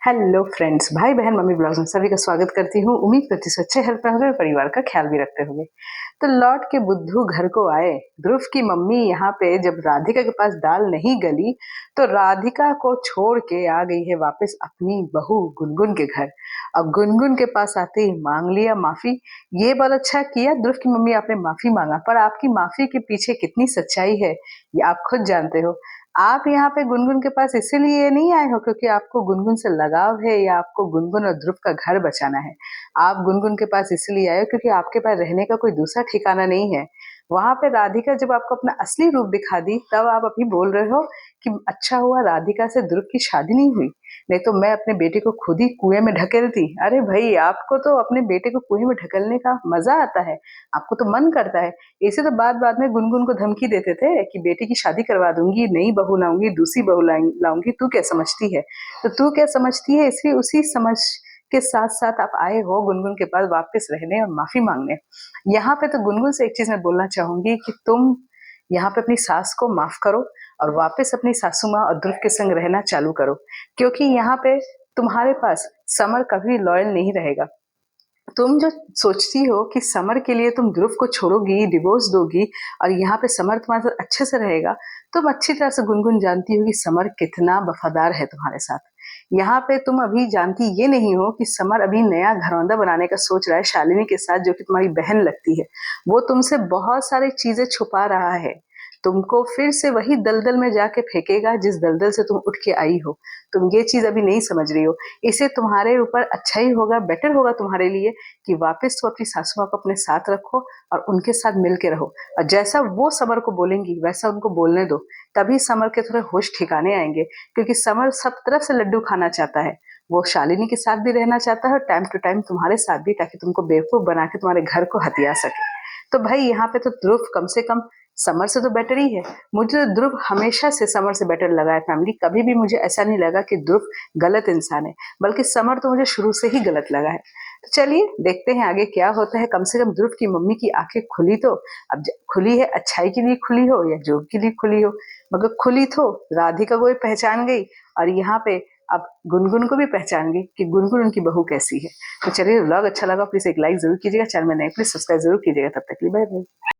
Hello friends, भाई बहन mummy blogs में सभी का स्वागत करती हूँ। उम्मीद करती हूँ अच्छे हेल्थ में होंगे और परिवार का ख्याल भी रखते होंगे। तो लौट के बुद्धू घर को आए। ध्रुव की मम्मी यहाँ पे जब राधिका के पास दाल नहीं गली तो राधिका को छोड़ के आ गई है वापस अपनी बहू गुनगुन के घर। अब गुनगुन के पास आते ही मांग लिया माफी। ये बहुत अच्छा किया ध्रुव की मम्मी, आपने माफी मांगा, पर आपकी माफी के पीछे कितनी सच्चाई है ये आप खुद जानते हो। आप यहाँ पे गुनगुन के पास इसीलिए नहीं आए हो क्योंकि आपको गुनगुन से लगाव है या आपको गुनगुन और ध्रुव का घर बचाना है। आप गुनगुन के पास इसलिए आए हो क्योंकि आपके पास रहने का कोई दूसरा ठिकाना नहीं है। वहां पे राधिका जब आपको अपना असली रूप दिखा दी तब आप अभी बोल रहे हो कि अच्छा हुआ राधिका से ध्रुव की शादी नहीं हुई, नहीं तो मैं अपने बेटे को खुद ही कुएं में ढकेलती। अरे भाई, आपको तो अपने बेटे को कुएं में ढकेलने का मजा आता है, आपको तो मन करता है। इसे तो बाद बाद में गुनगुन को धमकी देते थे कि बेटी की शादी करवा दूंगी, नई बहू लाऊंगी, दूसरी बहू लाऊंगी, तू क्या समझती है। तो तू क्या समझती है, इसलिए उसी समझ के साथ साथ आप आए हो गुनगुन के पास वापस रहने और माफी मांगने। यहाँ पे तो गुनगुन से एक चीज मैं बोलना चाहूंगी कि तुम यहाँ पे अपनी सास को माफ करो और वापस अपनी सासू माँ और ध्रुव के संग रहना चालू करो, क्योंकि यहाँ पे तुम्हारे पास समर कभी लॉयल नहीं रहेगा। तुम जो सोचती हो कि समर के लिए तुम ध्रुव को छोड़ोगी, डिवोर्स दोगी और यहाँ पे समर तुम्हारे साथ अच्छे से रहेगा, तुम अच्छी तरह से गुनगुन जानती हो कि समर कितना वफादार है तुम्हारे साथ। यहाँ पे तुम अभी जानती ये नहीं हो कि समर अभी नया घरौंदा बनाने का सोच रहा है शालिनी के साथ, जो कि तुम्हारी बहन लगती है। वो तुमसे बहुत सारी चीजें छुपा रहा है, तुमको फिर से वही दलदल में जाके फेंकेगा जिस दलदल से तुम उठ के आई हो। तुम ये चीज अभी नहीं समझ रही हो। इसे तुम्हारे ऊपर अच्छा ही होगा, बेटर होगा तुम्हारे लिए कि वापस तो अपनी सासू माँ को अपने साथ रखो और उनके साथ मिल के रहो, और जैसा वो समर को बोलेंगी वैसा उनको बोलने दो। तभी समर के थोड़े होश ठिकाने आएंगे, क्योंकि समर सब तरफ से लड्डू खाना चाहता है। वो शालिनी के साथ भी रहना चाहता है और टाइम टू टाइम तुम्हारे साथ भी, ताकि तुमको बेवकूफ बना के तुम्हारे घर को हथिया सके। तो भाई यहाँ पे तो ध्रुव कम से कम समर से तो बेटर ही है। मुझे तो ध्रुव हमेशा से समर से बेटर लगा है फैमिली, कभी भी मुझे ऐसा नहीं लगा कि ध्रुव गलत इंसान है, बल्कि समर तो मुझे शुरू से ही गलत लगा है। तो चलिए देखते हैं आगे क्या होता है। कम से कम ध्रुव की मम्मी की आंखें खुली तो, अब खुली है अच्छाई के लिए खुली हो या जोग के लिए खुली हो, मगर खुली तो राधिका को भी पहचान गई और यहाँ पे अब गुनगुन को भी पहचान गई कि गुनगुन उनकी बहू कैसी है। तो चलिए, व्लॉग अच्छा लगा प्लीज एक लाइक जरूर कीजिएगा, चैनल में नए प्लीज सब्सक्राइब जरूर कीजिएगा। तब तक के लिए बाय बाय।